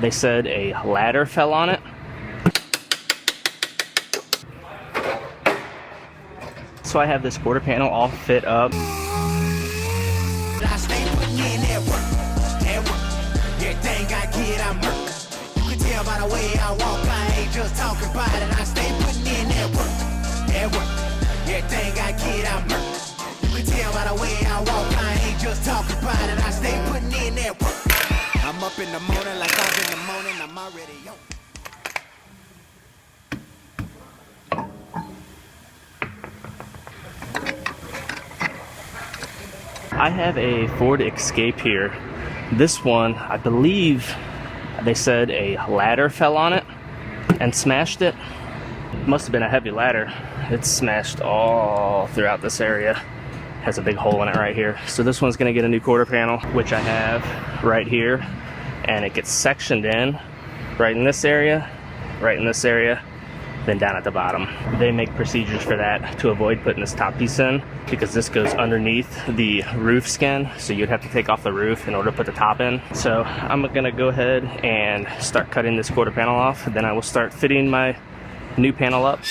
They said a ladder fell on it. So I have this quarter panel all fit up. By the way I walk, I ain't just talking about it. I stay putting in that work. Everything I get, I murk. You can tell by the way I walk, I ain't just talking about it. I stay putting in that work. I'm up in the morning like I'm in the morning. I'm already yo. I have a Ford Escape here. This one, I believe they said a ladder fell on it and smashed it. Must have been a heavy ladder. It's smashed all throughout this area. Has a big hole in it right here. So this one's gonna get a new quarter panel, which I have right here. And it gets sectioned in right in this area, then down at the bottom. They make procedures for that to avoid putting this top piece in, because this goes underneath the roof skin, so you'd have to take off the roof in order to put the top in. So I'm gonna go ahead and start cutting this quarter panel off, then I will start fitting my new panel up.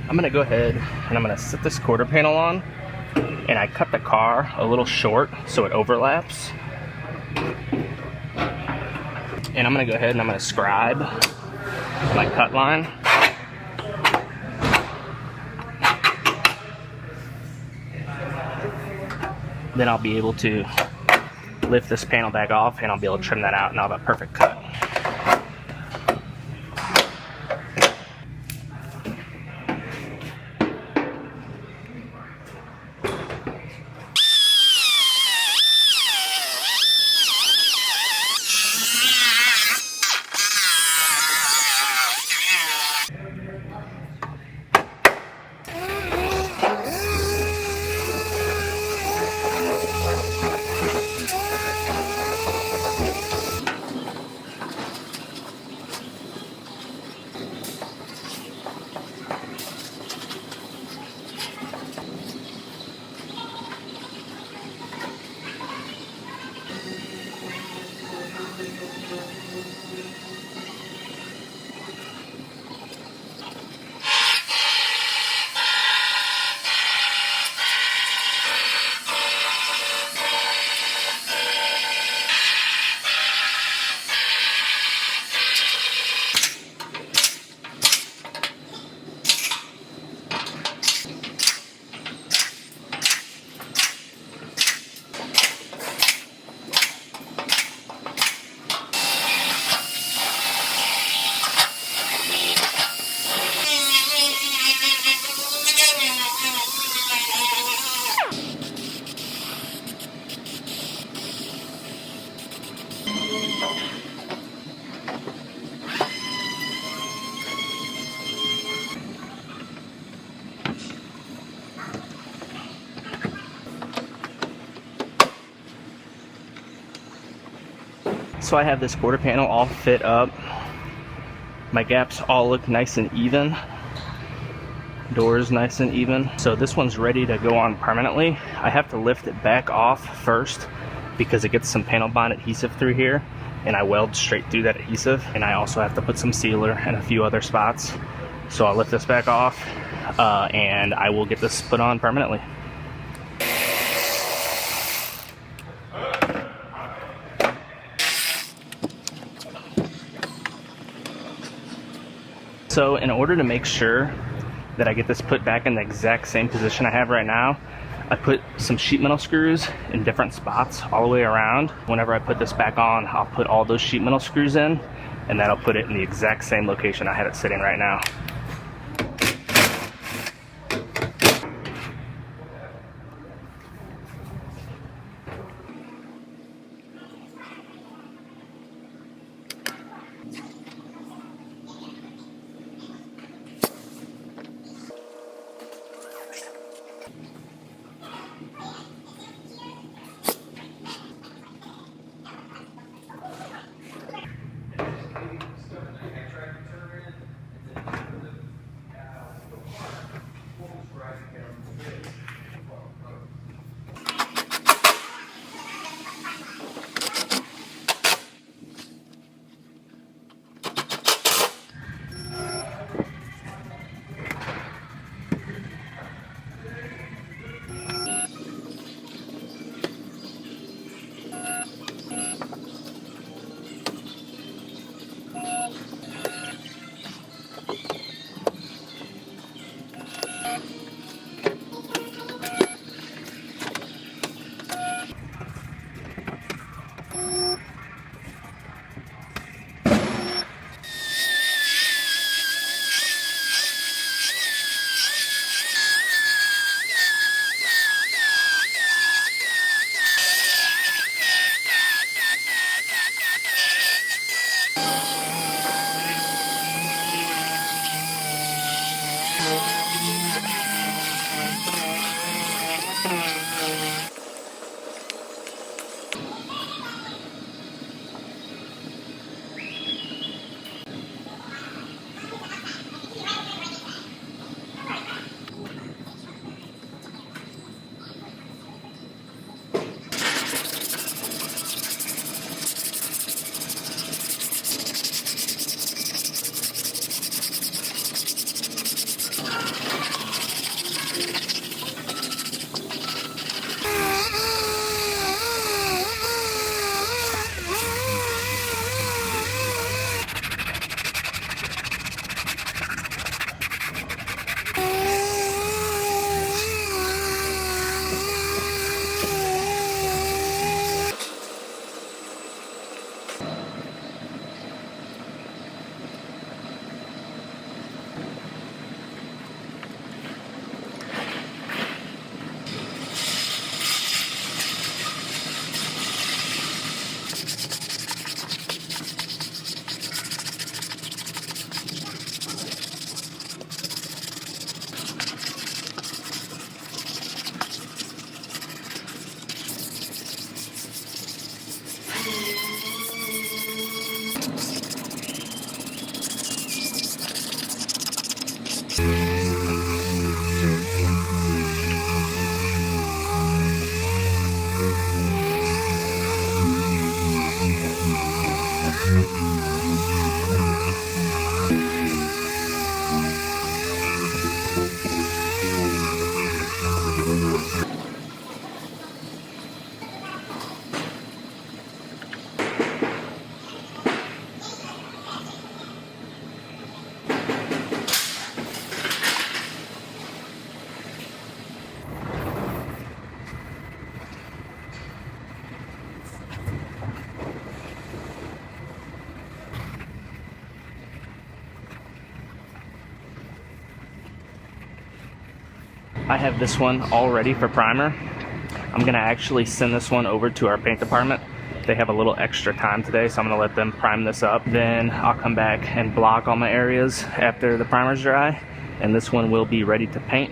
I'm gonna go ahead and I'm gonna set this quarter panel on, and I cut the car a little short so it overlaps. And I'm gonna go ahead and I'm gonna scribe my cut line. Then I'll be able to lift this panel back off and I'll be able to trim that out and I'll have a perfect cut. So I have this quarter panel all fit up. My gaps all look nice and even. Doors nice and even. So this one's ready to go on permanently. I have to lift it back off first because it gets some panel bond adhesive through here, and I weld straight through that adhesive. And I also have to put some sealer and a few other spots. So I'll lift this back off and I will get this put on permanently. So in order to make sure that I get this put back in the exact same position I have right now, I put some sheet metal screws in different spots all the way around. Whenever I put this back on, I'll put all those sheet metal screws in, and that'll put it in the exact same location I had it sitting right now. I have this one all ready for primer. I'm gonna actually send this one over to our paint department. They have a little extra time today, so I'm gonna let them prime this up. Then I'll come back and block all my areas after the primer's dry, and this one will be ready to paint.